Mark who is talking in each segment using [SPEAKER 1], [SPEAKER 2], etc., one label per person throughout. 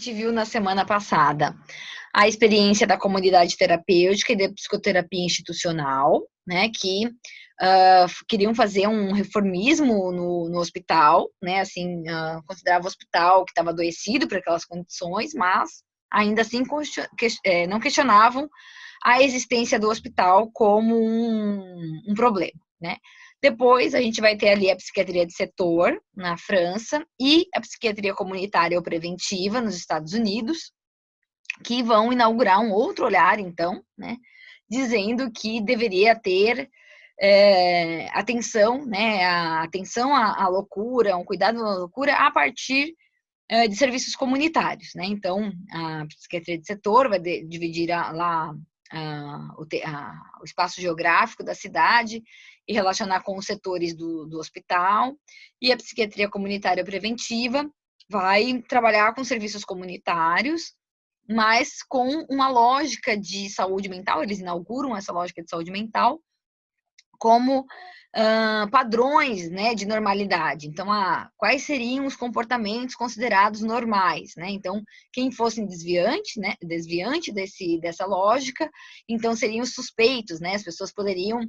[SPEAKER 1] gente viu na semana passada a experiência da comunidade terapêutica e da psicoterapia institucional, né, que queriam fazer um reformismo no hospital, né, assim, considerava o hospital que estava adoecido por aquelas condições, mas ainda assim não questionavam a existência do hospital como um problema, né. Depois, a gente vai ter ali a psiquiatria de setor, na França, e a psiquiatria comunitária ou preventiva, nos Estados Unidos, que vão inaugurar um outro olhar, então, né, dizendo que deveria ter atenção, né, a atenção à loucura, um cuidado à loucura a partir de serviços comunitários, né? Então, a psiquiatria de setor vai dividir lá o espaço geográfico da cidade e relacionar com os setores do hospital, e a psiquiatria comunitária preventiva vai trabalhar com serviços comunitários, mas com uma lógica de saúde mental. Eles inauguram essa lógica de saúde mental como padrões, né, de normalidade. Então, quais seriam os comportamentos considerados normais, né? Então, quem fosse desviante dessa lógica, então seriam os suspeitos, né? As pessoas poderiam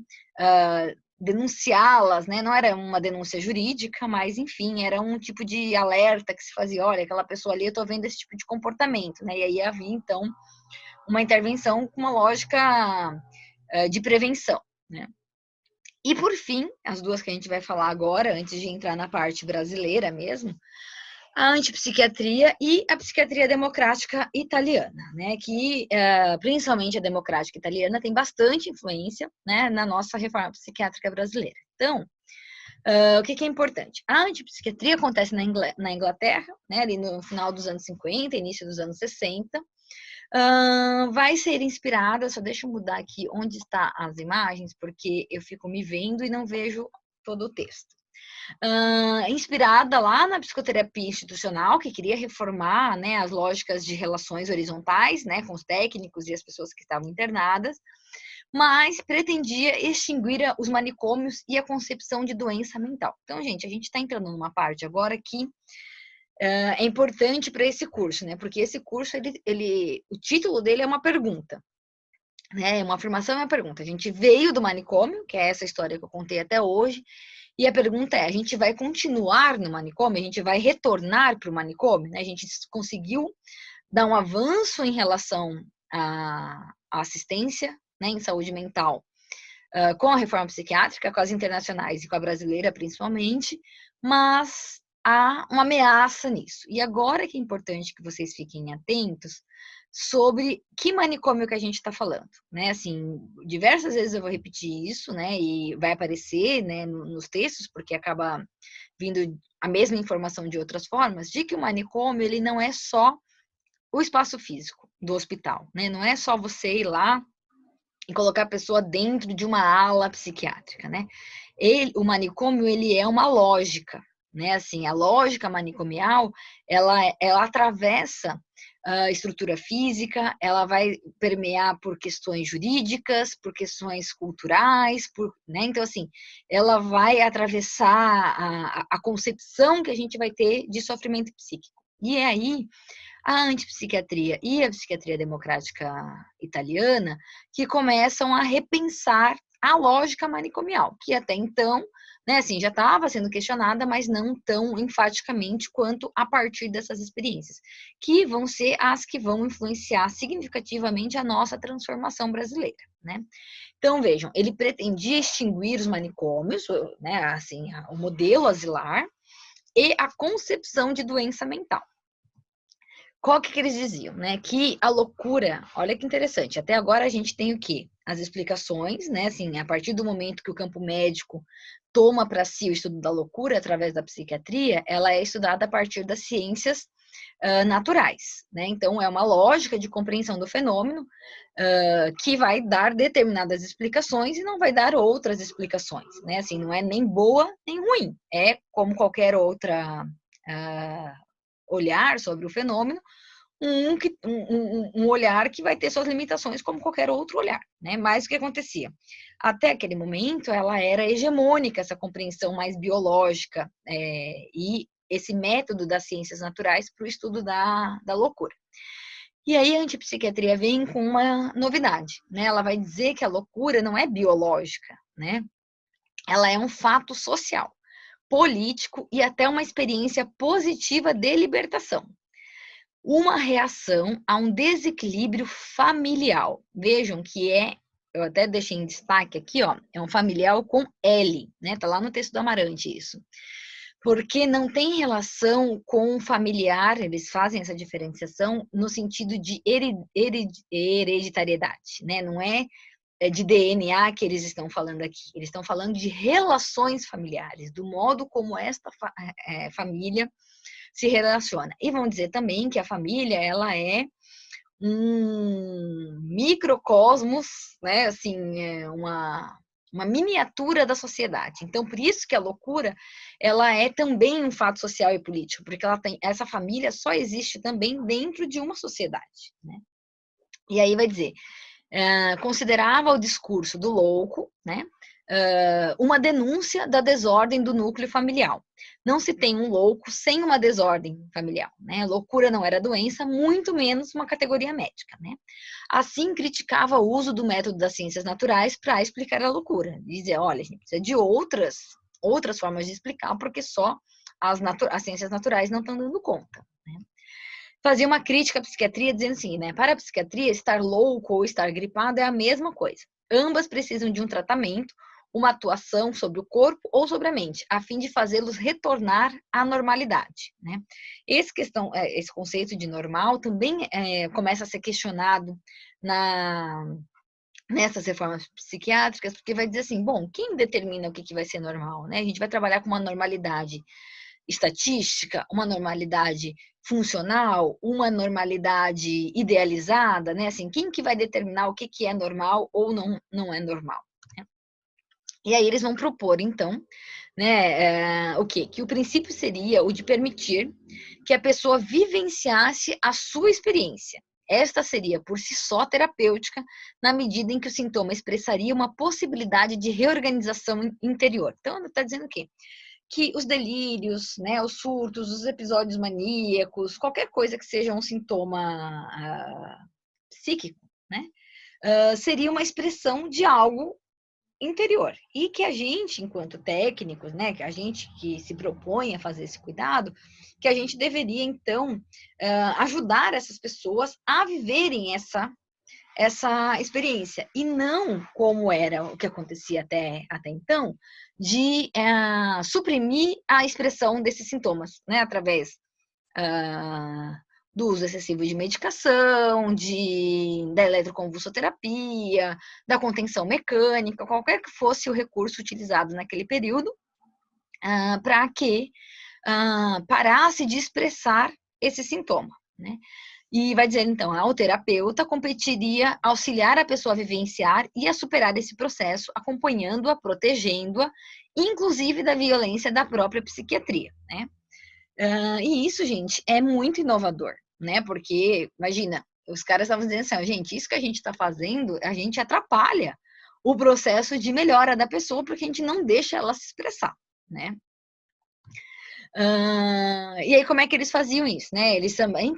[SPEAKER 1] denunciá-las, né? Não era uma denúncia jurídica, mas, enfim, era um tipo de alerta que se fazia, olha, aquela pessoa ali, eu tô vendo esse tipo de comportamento, né? E aí havia, então, uma intervenção com uma lógica de prevenção, né? E, por fim, as duas que a gente vai falar agora, antes de entrar na parte brasileira mesmo, a antipsiquiatria e a psiquiatria democrática italiana, né? Que, principalmente a democrática italiana, tem bastante influência, né, na nossa reforma psiquiátrica brasileira. Então, o que é importante? A antipsiquiatria acontece na Inglaterra, né, ali no final dos anos 50, início dos anos 60, vai ser inspirada, só deixa eu mudar aqui onde está as imagens, porque eu fico me vendo e não vejo todo o texto. Inspirada lá na psicoterapia institucional, que queria reformar, né, as lógicas de relações horizontais, né, com os técnicos e as pessoas que estavam internadas, mas pretendia extinguir os manicômios e a concepção de doença mental. Então, gente, a gente está entrando numa parte agora que é importante para esse curso, né? Porque esse curso, o título dele é uma pergunta, né? Uma afirmação e uma pergunta. A gente veio do manicômio, que é essa história que eu contei até hoje, e a pergunta é: a gente vai continuar no manicômio? A gente vai retornar para o manicômio? Né? A gente conseguiu dar um avanço em relação à assistência, né, em saúde mental, com a reforma psiquiátrica, com as internacionais e com a brasileira principalmente, mas há uma ameaça nisso. E agora que é importante que vocês fiquem atentos sobre que manicômio que a gente está falando, né? Assim, diversas vezes eu vou repetir isso, né? E vai aparecer, né, nos textos, porque acaba vindo a mesma informação de outras formas, de que o manicômio, ele não é só o espaço físico do hospital, né? Não é só você ir lá e colocar a pessoa dentro de uma ala psiquiátrica, né? O manicômio, ele é uma lógica, né? Assim, a lógica manicomial, ela atravessa a estrutura física, ela vai permear por questões jurídicas, por questões culturais, né? Então, assim, ela vai atravessar a concepção que a gente vai ter de sofrimento psíquico. E é aí a antipsiquiatria e a psiquiatria democrática italiana que começam a repensar a lógica manicomial, que até então, né, assim, já estava sendo questionada, mas não tão enfaticamente quanto a partir dessas experiências, que vão ser as que vão influenciar significativamente a nossa transformação brasileira, né? Então, vejam, ele pretendia extinguir os manicômios, né, assim, o modelo asilar e a concepção de doença mental. Qual que eles diziam, né? Que a loucura, olha que interessante, até agora a gente tem o quê? As explicações, né? Assim, a partir do momento que o campo médico toma para si o estudo da loucura através da psiquiatria, ela é estudada a partir das ciências naturais, né? Então, é uma lógica de compreensão do fenômeno que vai dar determinadas explicações e não vai dar outras explicações, né? Assim, não é nem boa nem ruim, é como qualquer outra olhar sobre o fenômeno, um olhar que vai ter suas limitações como qualquer outro olhar, né? Mas o que acontecia? Até aquele momento, ela era hegemônica, essa compreensão mais biológica, e esse método das ciências naturais para o estudo da loucura. E aí a antipsiquiatria vem com uma novidade, né? Ela vai dizer que a loucura não é biológica, né? Ela é um fato social, político e até uma experiência positiva de libertação. Uma reação a um desequilíbrio familiar. Vejam que eu até deixei em destaque aqui, ó, é um familiar com L, né? Tá lá no texto do Amarante isso. Porque não tem relação com familiar, eles fazem essa diferenciação no sentido de hereditariedade, né? Não é de DNA que eles estão falando aqui, eles estão falando de relações familiares, do modo como esta família se relaciona. E vão dizer também que a família, ela é um microcosmos, né? Assim, uma miniatura da sociedade. Então, por isso que a loucura, ela é também um fato social e político, porque essa família só existe também dentro de uma sociedade, né? E aí vai dizer, considerava o discurso do louco, né? Uma denúncia da desordem do núcleo familiar. Não se tem um louco sem uma desordem familiar, né? Loucura não era doença, muito menos uma categoria médica, né? Assim, criticava o uso do método das ciências naturais para explicar a loucura. Dizia, olha, a gente precisa de outras formas de explicar, porque só as ciências naturais não estão dando conta, né? Fazia uma crítica à psiquiatria, dizendo assim, né? Para a psiquiatria, estar louco ou estar gripado é a mesma coisa. Ambas precisam de um tratamento, uma atuação sobre o corpo ou sobre a mente, a fim de fazê-los retornar à normalidade, né? Esse conceito de normal também começa a ser questionado nessas reformas psiquiátricas, porque vai dizer assim, bom, quem determina o que vai ser normal, né? A gente vai trabalhar com uma normalidade estatística, uma normalidade funcional, uma normalidade idealizada, né? Assim, quem que vai determinar o que é normal ou não é normal? Né? E aí eles vão propor, então, né, o quê? Que o princípio seria o de permitir que a pessoa vivenciasse a sua experiência. Esta seria, por si só, terapêutica, na medida em que o sintoma expressaria uma possibilidade de reorganização interior. Então, está dizendo o quê? Que os delírios, né, os surtos, os episódios maníacos, qualquer coisa que seja um sintoma psíquico, né, seria uma expressão de algo interior. E que a gente, enquanto técnicos, né, que a gente que se propõe a fazer esse cuidado, que a gente deveria, então, ajudar essas pessoas a viverem essa experiência, e não como era o que acontecia até então, de suprimir a expressão desses sintomas, né, através do uso excessivo de medicação, da eletroconvulsoterapia, da contenção mecânica, qualquer que fosse o recurso utilizado naquele período, para que parasse de expressar esse sintoma, né? E vai dizer, então, ao terapeuta competiria auxiliar a pessoa a vivenciar e a superar esse processo, acompanhando-a, protegendo-a, inclusive da violência da própria psiquiatria, né? E isso, gente, é muito inovador, né? Porque, imagina, os caras estavam dizendo assim, gente, isso que a gente está fazendo, a gente atrapalha o processo de melhora da pessoa, porque a gente não deixa ela se expressar, né? E aí, como é que eles faziam isso, né? Eles também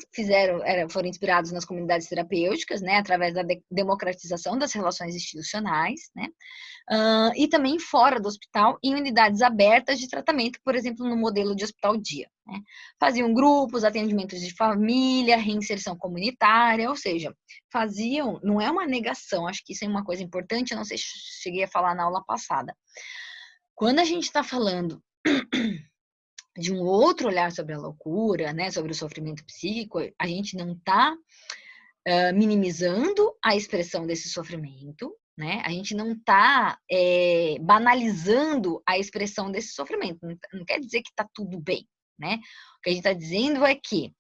[SPEAKER 1] foram inspirados nas comunidades terapêuticas, né? Através da democratização das relações institucionais, né? E também fora do hospital, em unidades abertas de tratamento, por exemplo, no modelo de hospital-dia, né? Faziam grupos, atendimentos de família, reinserção comunitária, ou seja, faziam, não é uma negação, acho que isso é uma coisa importante, eu não sei se cheguei a falar na aula passada. Quando a gente está falando de um outro olhar sobre a loucura, né, sobre o sofrimento psíquico, a gente não está minimizando a expressão desse sofrimento, né? A gente não está banalizando a expressão desse sofrimento. Não quer dizer que está tudo bem, né? O que a gente está dizendo é que,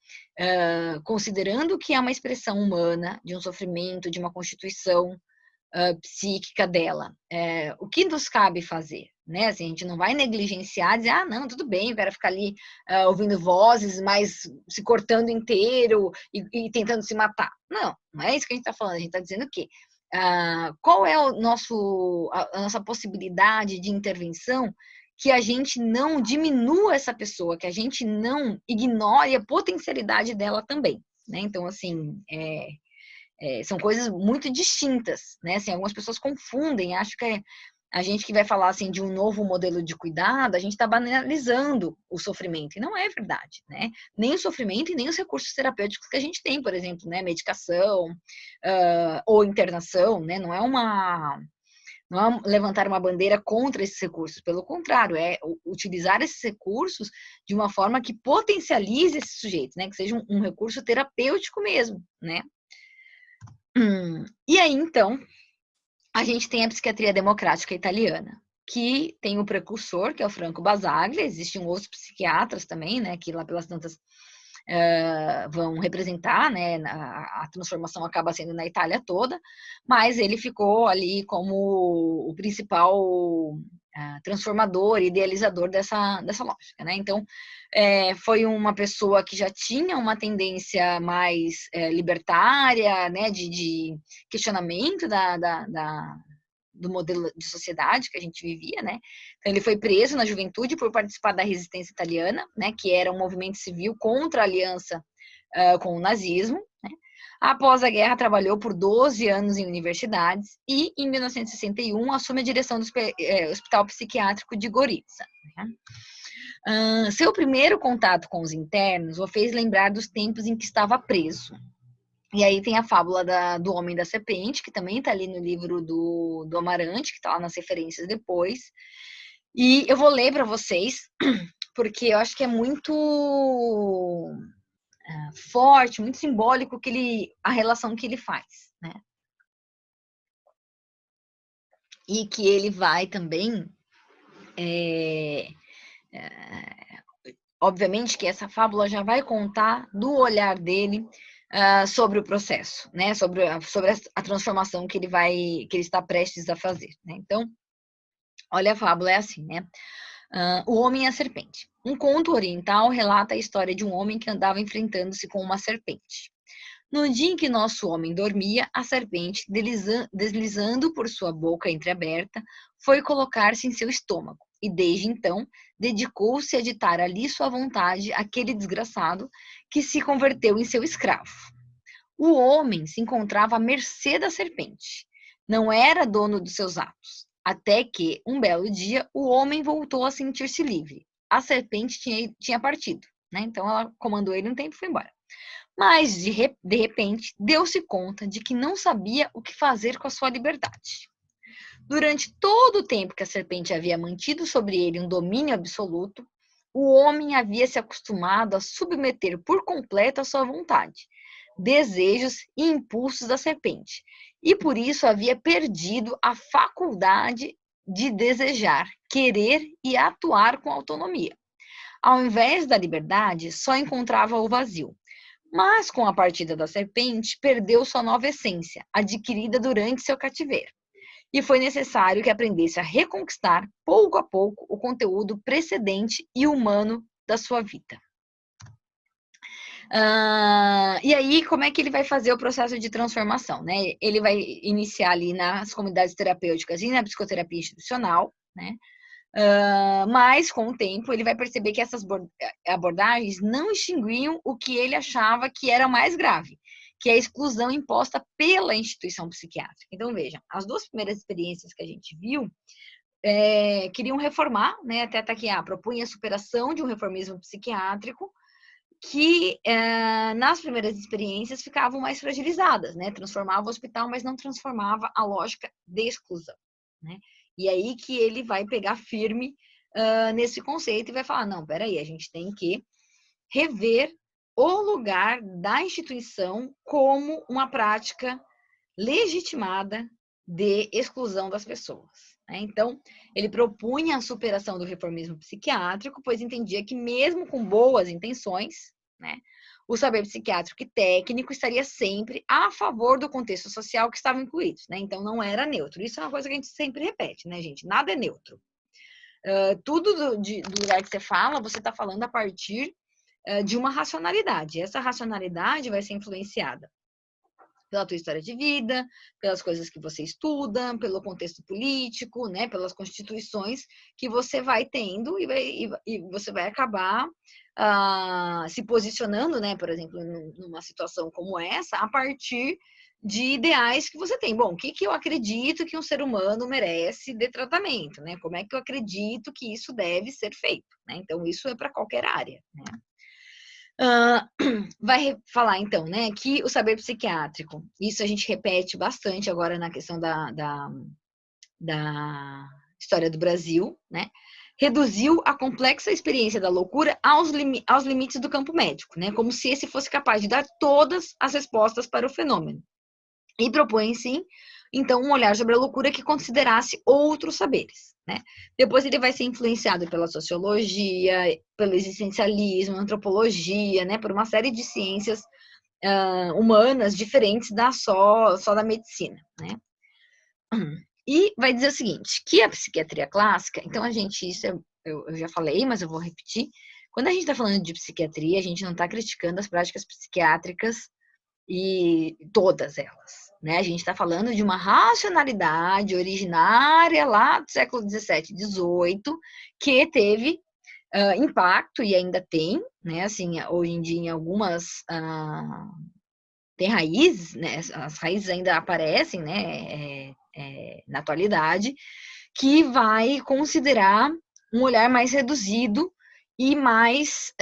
[SPEAKER 1] considerando que é uma expressão humana de um sofrimento, de uma constituição psíquica dela, o que nos cabe fazer? Né? Assim, a gente não vai negligenciar, dizer, não, tudo bem, o cara ficar ali ouvindo vozes, mas se cortando inteiro e tentando se matar. Não, não é isso que a gente está falando, a gente está dizendo o quê? Qual é a nossa possibilidade de intervenção que a gente não diminua essa pessoa, que a gente não ignore a potencialidade dela também, né? Então, assim, são coisas muito distintas, né? Assim, algumas pessoas confundem, acham que a gente que vai falar assim de um novo modelo de cuidado, a gente está banalizando o sofrimento, e não é verdade, né? Nem o sofrimento e nem os recursos terapêuticos que a gente tem, por exemplo, né? Medicação, ou internação, né? Não é levantar uma bandeira contra esses recursos, pelo contrário, é utilizar esses recursos de uma forma que potencialize esse sujeito, né? Que seja um recurso terapêutico mesmo, né? E aí, então, a gente tem a psiquiatria democrática italiana, que tem o precursor, que é o Franco Basaglia. Existem outros psiquiatras também, né, que lá pelas tantas vão representar, né, a transformação acaba sendo na Itália toda, mas ele ficou ali como o principal transformador, idealizador dessa lógica, né? Então, foi uma pessoa que já tinha uma tendência mais libertária, né, de questionamento do modelo de sociedade que a gente vivia, né? Então, ele foi preso na juventude por participar da resistência italiana, né, que era um movimento civil contra a aliança com o nazismo, né? Após a guerra, trabalhou por 12 anos em universidades e, em 1961, assume a direção do Hospital Psiquiátrico de Gorizia, né? Seu primeiro contato com os internos o fez lembrar dos tempos em que estava preso. E aí tem a fábula do Homem da Serpente, que também está ali no livro do Amarante, que está lá nas referências depois. E eu vou ler para vocês, porque eu acho que é muito forte, muito simbólico a relação que ele faz, né? E que ele vai também... obviamente que essa fábula já vai contar do olhar dele sobre o processo, né? Sobre a transformação que ele está prestes a fazer, né? Então, olha, a fábula é assim, né? O Homem e a Serpente. Um conto oriental relata a história de um homem que andava enfrentando-se com uma serpente. No dia em que nosso homem dormia, a serpente, deslizando por sua boca entreaberta, foi colocar-se em seu estômago, e desde então dedicou-se a ditar ali sua vontade àquele desgraçado que se converteu em seu escravo. O homem se encontrava à mercê da serpente. Não era dono dos seus atos. Até que, um belo dia, o homem voltou a sentir-se livre. A serpente tinha partido, né? Então ela comandou ele um tempo e foi embora. Mas, de repente, deu-se conta de que não sabia o que fazer com a sua liberdade. Durante todo o tempo que a serpente havia mantido sobre ele um domínio absoluto, o homem havia se acostumado a submeter por completo a sua vontade, desejos e impulsos da serpente, e por isso havia perdido a faculdade de desejar, querer e atuar com autonomia. Ao invés da liberdade, só encontrava o vazio. Mas, com a partida da serpente, perdeu sua nova essência, adquirida durante seu cativeiro. E foi necessário que aprendesse a reconquistar, pouco a pouco, o conteúdo precedente e humano da sua vida. E aí, como é que ele vai fazer o processo de transformação, né? Ele vai iniciar ali nas comunidades terapêuticas e na psicoterapia institucional, né? Mas, com o tempo, ele vai perceber que essas abordagens não extinguiam o que ele achava que era mais grave, que é a exclusão imposta pela instituição psiquiátrica. Então, vejam, as duas primeiras experiências que a gente viu queriam reformar, né? Até aqui, propunha a superação de um reformismo psiquiátrico, que nas primeiras experiências ficavam mais fragilizadas, né? Transformava o hospital, mas não transformava a lógica de exclusão, né? E aí que ele vai pegar firme nesse conceito e vai falar, não, peraí, a gente tem que rever o lugar da instituição como uma prática legitimada de exclusão das pessoas, né? Então, ele propunha a superação do reformismo psiquiátrico, pois entendia que mesmo com boas intenções, né, o saber psiquiátrico e técnico estaria sempre a favor do contexto social que estavam incluídos, né? Então, não era neutro. Isso é uma coisa que a gente sempre repete, né, gente? Nada é neutro. Tudo do lugar que você fala, você está falando a partir de uma racionalidade. Essa racionalidade vai ser influenciada pela tua história de vida, pelas coisas que você estuda, pelo contexto político, né, pelas constituições que você vai tendo e você vai acabar se posicionando, né, por exemplo, numa situação como essa, a partir de ideais que você tem. Bom, o que eu acredito que um ser humano merece de tratamento, né? Como é que eu acredito que isso deve ser feito, né? Então, isso é para qualquer área, né? Vai falar, então, né, que o saber psiquiátrico, isso a gente repete bastante agora na questão da história do Brasil, né, reduziu a complexa experiência da loucura aos limites do campo médico, né, como se esse fosse capaz de dar todas as respostas para o fenômeno. E propõe, sim, então, um olhar sobre a loucura que considerasse outros saberes, né? Depois ele vai ser influenciado pela sociologia, pelo existencialismo, antropologia, né? Por uma série de ciências humanas diferentes só da medicina, né? E vai dizer o seguinte, que a psiquiatria clássica, então isso eu já falei, mas eu vou repetir, quando a gente está falando de psiquiatria, a gente não está criticando as práticas psiquiátricas e todas elas, né? A gente está falando de uma racionalidade originária lá do século XVII, XVIII, que teve impacto e ainda tem, né? Assim, hoje em dia em algumas tem raízes, né? As raízes ainda aparecem, né? Na atualidade, que vai considerar um olhar mais reduzido e mais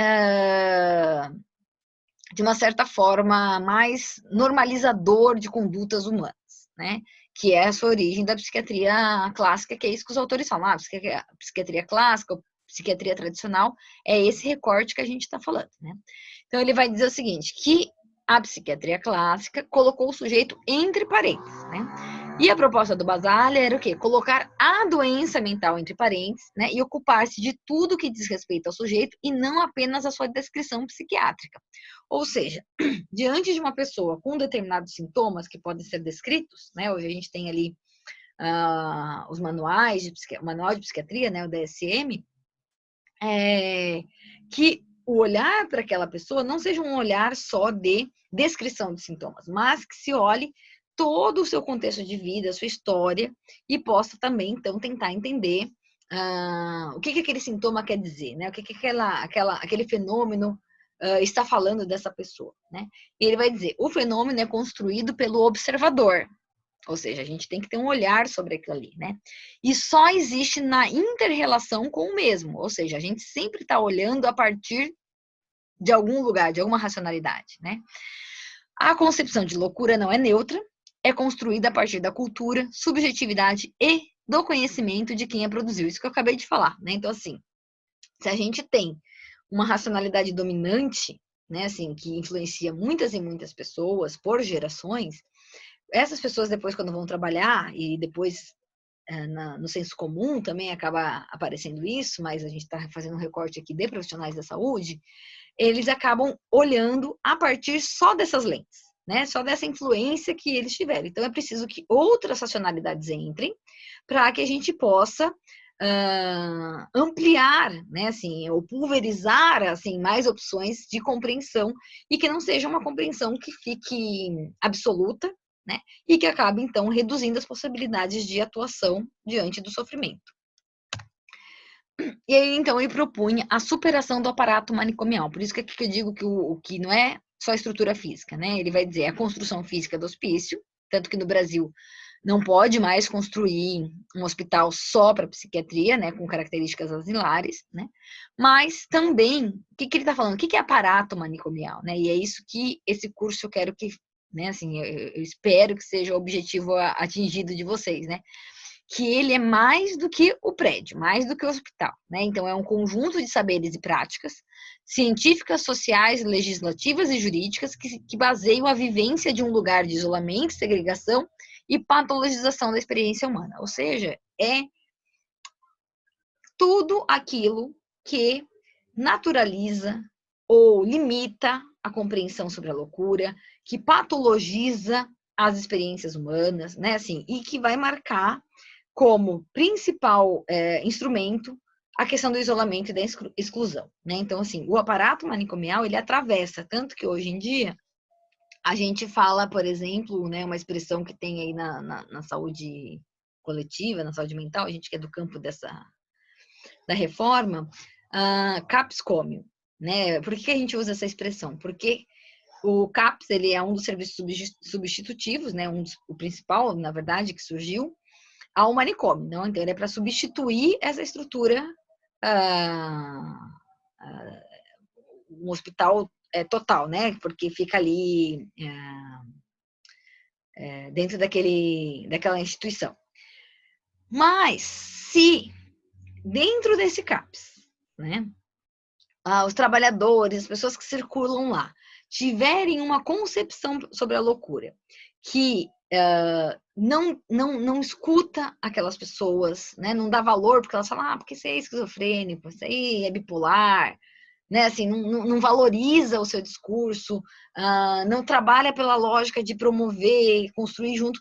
[SPEAKER 1] de uma certa forma, mais normalizador de condutas humanas, né? Que é a sua origem da psiquiatria clássica, que é isso que os autores falam. Psiquiatria clássica, psiquiatria tradicional, é esse recorte que a gente está falando, né? Então, ele vai dizer o seguinte, que a psiquiatria clássica colocou o sujeito entre parênteses, né? E a proposta do Basaglia era o quê? Colocar a doença mental entre parênteses, né? E ocupar-se de tudo que diz respeito ao sujeito e não apenas a sua descrição psiquiátrica. Ou seja, diante de uma pessoa com determinados sintomas que podem ser descritos, né? Hoje a gente tem ali os manuais o manual de psiquiatria, né? O DSM, que o olhar para aquela pessoa não seja um olhar só de descrição de sintomas, mas que se olhe todo o seu contexto de vida, a sua história, e possa também, então, tentar entender o que aquele sintoma quer dizer, né? O que aquele fenômeno está falando dessa pessoa, né? E ele vai dizer, o fenômeno é construído pelo observador, ou seja, a gente tem que ter um olhar sobre aquilo ali, né? E só existe na inter-relação com o mesmo, ou seja, a gente sempre está olhando a partir de algum lugar, de alguma racionalidade, né? A concepção de loucura não é neutra, é construída a partir da cultura, subjetividade e do conhecimento de quem a produziu. Isso que eu acabei de falar, né? Então, assim, se a gente tem uma racionalidade dominante, né, assim, que influencia muitas e muitas pessoas por gerações, essas pessoas depois quando vão trabalhar e depois no senso comum também acaba aparecendo isso, mas a gente está fazendo um recorte aqui de profissionais da saúde, eles acabam olhando a partir só dessas lentes, né? Só dessa influência que eles tiveram. Então, é preciso que outras racionalidades entrem para que a gente possa ampliar, né, assim, ou pulverizar, assim, mais opções de compreensão e que não seja uma compreensão que fique absoluta, né, e que acabe, então, reduzindo as possibilidades de atuação diante do sofrimento. E aí, então, ele propunha a superação do aparato manicomial. Por isso que aqui que eu digo que o que não é só a estrutura física, né? Ele vai dizer a construção física do hospício, tanto que no Brasil não pode mais construir um hospital só para psiquiatria, né, com características asilares, né? Mas também, o que ele está falando? O que é aparato manicomial, né? E é isso que esse curso eu quero que, né, assim, eu espero que seja o objetivo atingido de vocês, né? Que ele é mais do que o prédio, mais do que o hospital, né? Então, é um conjunto de saberes e práticas científicas, sociais, legislativas e jurídicas que baseiam a vivência de um lugar de isolamento, segregação e patologização da experiência humana. Ou seja, é tudo aquilo que naturaliza ou limita a compreensão sobre a loucura, que patologiza as experiências humanas, né? Assim, e que vai marcar como principal instrumento a questão do isolamento e da exclusão, né? Então, assim, o aparato manicomial, ele atravessa, tanto que hoje em dia A gente fala, por exemplo, né, uma expressão que tem aí na saúde coletiva, na saúde mental, a gente que é do campo da reforma, CAPS Comio, né? Por que a gente usa essa expressão? Porque o CAPS, ele é um dos serviços substitutivos, né? O principal, na verdade, que surgiu ao manicômio, não? Então, ele é para substituir essa estrutura, um hospital total, né? Porque fica ali dentro daquela instituição. Mas, se dentro desse CAPS, né, os trabalhadores, as pessoas que circulam lá, tiverem uma concepção sobre a loucura, que não escuta aquelas pessoas, né, não dá valor, porque elas falam, porque você é esquizofrênico, você aí é bipolar, né, assim, não valoriza o seu discurso, não trabalha pela lógica de promover, construir junto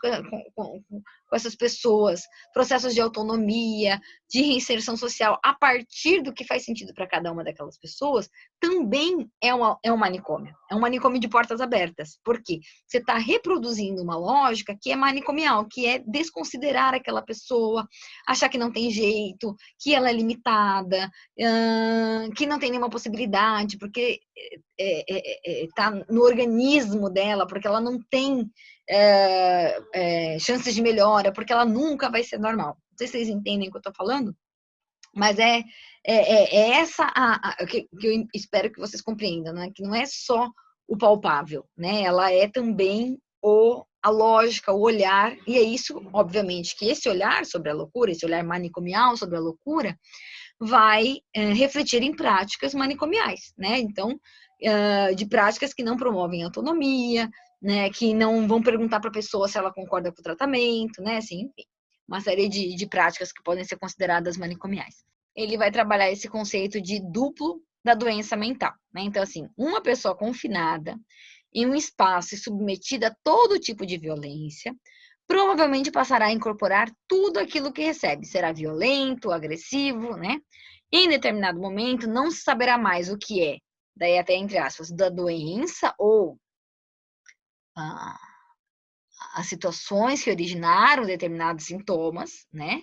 [SPEAKER 1] com essas pessoas processos de autonomia, de reinserção social, a partir do que faz sentido para cada uma daquelas pessoas, também é um manicômio. É um manicômio de portas abertas. Por quê? Você está reproduzindo uma lógica que é manicomial, que é desconsiderar aquela pessoa, achar que não tem jeito, que ela é limitada, que não tem nenhuma possibilidade, porque está no organismo dela, porque ela não tem chances de melhora, porque ela nunca vai ser normal. Não sei se vocês entendem o que eu estou falando, mas essa que eu espero que vocês compreendam, né? Que não é só o palpável, né? Ela é também a lógica, o olhar, e é isso, obviamente, que esse olhar sobre a loucura, esse olhar manicomial sobre a loucura, vai refletir em práticas manicomiais, né? Então, de práticas que não promovem autonomia, né? Que não vão perguntar para a pessoa se ela concorda com o tratamento, né? Assim, enfim, uma série de práticas que podem ser consideradas manicomiais. Ele vai trabalhar esse conceito de duplo da doença mental, né? Então, assim, uma pessoa confinada em um espaço e submetida a todo tipo de violência, provavelmente passará a incorporar tudo aquilo que recebe. Será violento, agressivo, né? Em determinado momento, não se saberá mais o que é, daí até entre aspas, da doença ou as situações que originaram determinados sintomas, né?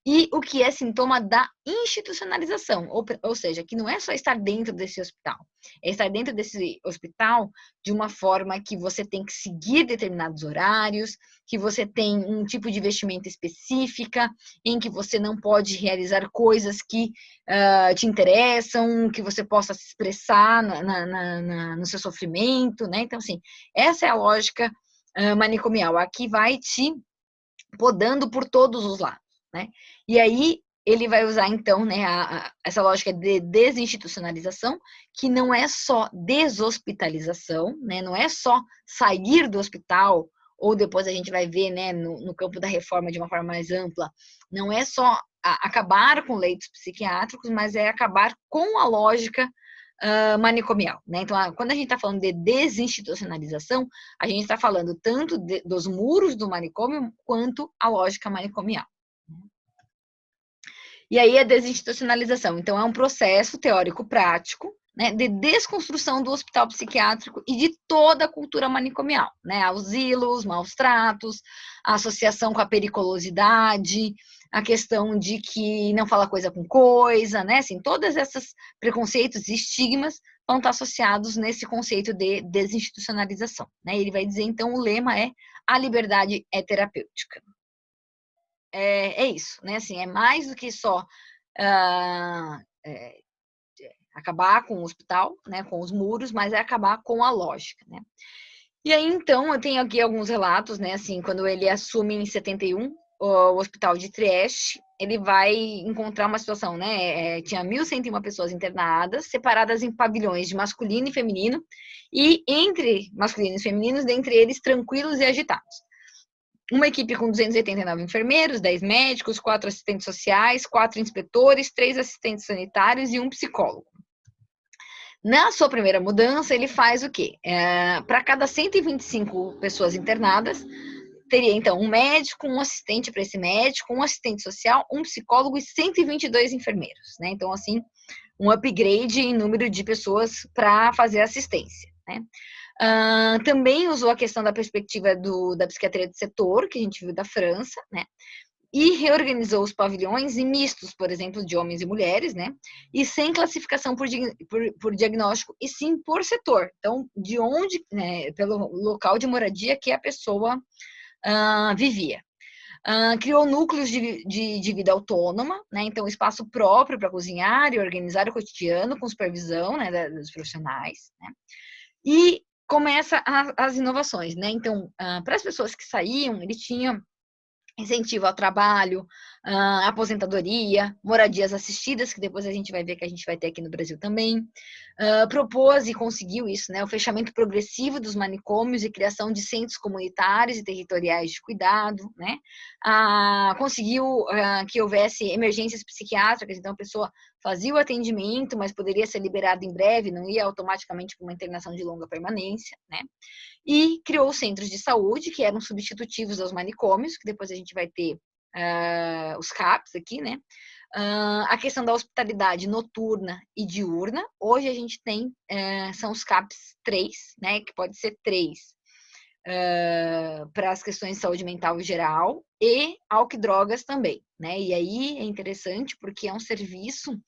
[SPEAKER 1] E o que é sintoma da institucionalização, ou seja, que não é só estar dentro desse hospital, é estar dentro desse hospital de uma forma que você tem que seguir determinados horários, que você tem um tipo de vestimenta específica, em que você não pode realizar coisas que te interessam, que você possa se expressar no seu sofrimento, né? Então, assim, essa é a lógica manicomial. Aqui vai te podando por todos os lados, né? E aí ele vai usar, então, né, essa lógica de desinstitucionalização, que não é só deshospitalização, né? Não é só sair do hospital, ou depois a gente vai ver, né, no campo da reforma de uma forma mais ampla, não é só acabar com leitos psiquiátricos, mas é acabar com a lógica manicomial, né? Então, quando a gente está falando de desinstitucionalização, a gente está falando tanto dos muros do manicômio quanto a lógica manicomial. E aí a desinstitucionalização, então, é um processo teórico-prático, né, de desconstrução do hospital psiquiátrico e de toda a cultura manicomial, né? Auxilos, maus tratos, a associação com a periculosidade, a questão de que não fala coisa com coisa, né? Assim, todos esses preconceitos e estigmas vão estar associados nesse conceito de desinstitucionalização, né? Ele vai dizer, então, o lema é: a liberdade é terapêutica. É isso, né? Assim, é mais do que só acabar com o hospital, né? Com os muros, mas é acabar com a lógica, né? E aí, então, eu tenho aqui alguns relatos, né? Assim, quando ele assume em 71 o hospital de Trieste, ele vai encontrar uma situação, né? Tinha 1.101 pessoas internadas, separadas em pavilhões de masculino e feminino, e entre masculinos e femininos, dentre eles tranquilos e agitados. Uma equipe com 289 enfermeiros, 10 médicos, 4 assistentes sociais, 4 inspetores, 3 assistentes sanitários e um psicólogo. Na sua primeira mudança, ele faz o quê? Para cada 125 pessoas internadas, teria, então, um médico, um assistente para esse médico, um assistente social, um psicólogo e 122 enfermeiros, né? Então, assim, um upgrade em número de pessoas para fazer assistência, né? Também usou a questão da perspectiva da psiquiatria de setor, que a gente viu da França, né? E reorganizou os pavilhões em mistos, por exemplo, de homens e mulheres, né? E sem classificação por diagnóstico, e sim por setor. Então, de onde, né, pelo local de moradia que a pessoa vivia. Criou núcleos de vida autônoma, né? Então, espaço próprio para cozinhar e organizar o cotidiano com supervisão, né, dos profissionais, né? E começa as inovações, né? Então, para as pessoas que saíam, ele tinha incentivo ao trabalho, aposentadoria, moradias assistidas, que depois a gente vai ver que a gente vai ter aqui no Brasil também. Propôs e conseguiu isso, né? O fechamento progressivo dos manicômios e criação de centros comunitários e territoriais de cuidado, né? Conseguiu que houvesse emergências psiquiátricas, então a pessoa fazia o atendimento, mas poderia ser liberada em breve, não ia automaticamente para uma internação de longa permanência, né? E criou os centros de saúde, que eram substitutivos aos manicômios, que depois a gente vai ter os CAPs aqui, né? A questão da hospitalidade noturna e diurna. Hoje a gente tem, são os CAPs 3, né? Que pode ser 3 para as questões de saúde mental em geral e álcool e drogas também, né? E aí é interessante porque é um serviço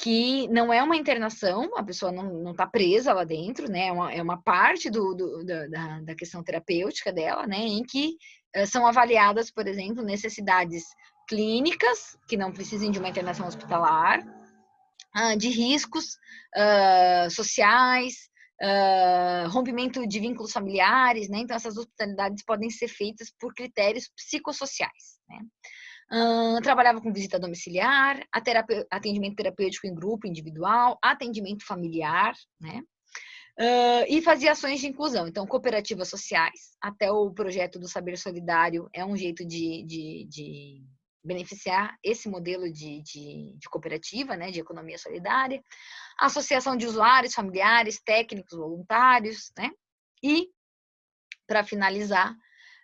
[SPEAKER 1] que não é uma internação, a pessoa não está presa lá dentro, né? É uma parte da questão terapêutica dela, né? Em que são avaliadas, por exemplo, necessidades clínicas, que não precisem de uma internação hospitalar, de riscos sociais, rompimento de vínculos familiares, né? Então, essas hospitalidades podem ser feitas por critérios psicossociais, né? Trabalhava com visita domiciliar, atendimento terapêutico em grupo, individual, atendimento familiar, né? E fazia ações de inclusão, então cooperativas sociais, até o projeto do Saber Solidário é um jeito de beneficiar esse modelo de cooperativa, né, de economia solidária, associação de usuários, familiares, técnicos, voluntários, né? E, para finalizar,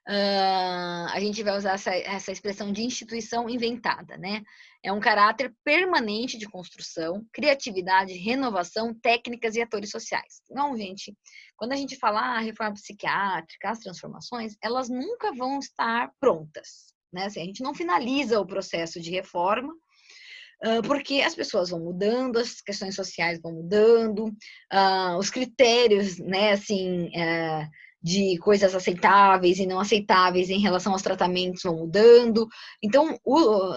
[SPEAKER 1] a gente vai usar essa expressão de instituição inventada, né? É um caráter permanente de construção, criatividade, renovação, técnicas e atores sociais. Não, gente, quando a gente fala reforma psiquiátrica, as transformações, elas nunca vão estar prontas, né? Assim, a gente não finaliza o processo de reforma, porque as pessoas vão mudando, as questões sociais vão mudando, os critérios, né, assim, de coisas aceitáveis e não aceitáveis em relação aos tratamentos vão mudando. Então,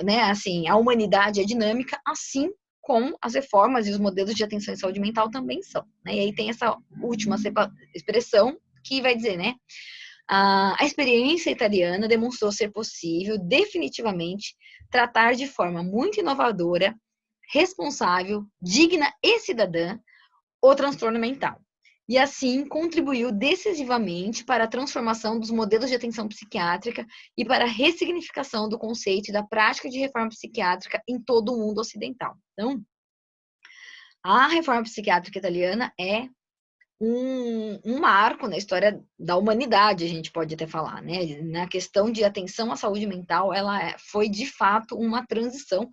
[SPEAKER 1] né, assim, a humanidade é dinâmica, assim como as reformas e os modelos de atenção e saúde mental também são, né? E aí tem essa última expressão que vai dizer, né? A experiência italiana demonstrou ser possível, definitivamente, tratar de forma muito inovadora, responsável, digna e cidadã o transtorno mental. E assim contribuiu decisivamente para a transformação dos modelos de atenção psiquiátrica e para a ressignificação do conceito e da prática de reforma psiquiátrica em todo o mundo ocidental. Então, a reforma psiquiátrica italiana é um marco na história da humanidade, a gente pode até falar, né? Na questão de atenção à saúde mental, ela foi de fato uma transição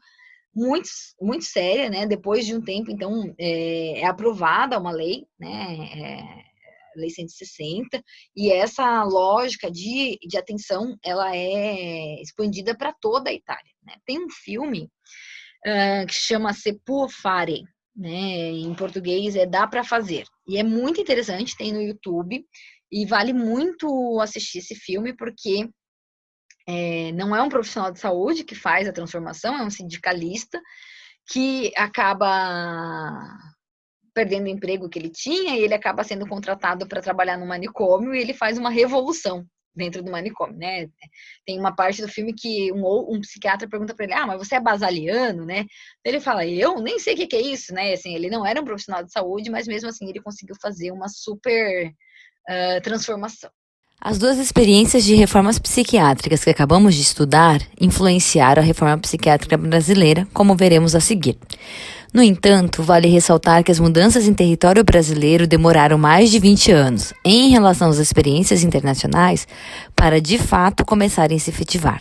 [SPEAKER 1] muito, muito séria, né? Depois de um tempo, então, é aprovada uma lei, né? Lei 160, e essa lógica de atenção, ela é expandida para toda a Itália, né? Tem um filme que chama Se Può Fare, né? Em português é Dá para Fazer. E é muito interessante, tem no YouTube, e vale muito assistir esse filme, porque não é um profissional de saúde que faz a transformação, é um sindicalista que acaba perdendo o emprego que ele tinha, e ele acaba sendo contratado para trabalhar no manicômio, e ele faz uma revolução dentro do manicômio, né? Tem uma parte do filme que um psiquiatra pergunta para ele, mas você é basaliano, né? Ele fala, eu nem sei o que é isso, né? Assim, ele não era um profissional de saúde, mas mesmo assim ele conseguiu fazer uma super transformação.
[SPEAKER 2] As duas experiências de reformas psiquiátricas que acabamos de estudar influenciaram a reforma psiquiátrica brasileira, como veremos a seguir. No entanto, vale ressaltar que as mudanças em território brasileiro demoraram mais de 20 anos, em relação às experiências internacionais, para de fato começarem a se efetivar.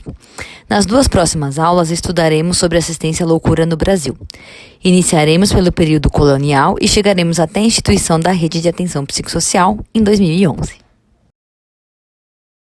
[SPEAKER 2] Nas 2 próximas aulas, estudaremos sobre assistência à loucura no Brasil. Iniciaremos pelo período colonial e chegaremos até a instituição da Rede de Atenção Psicossocial em 2011.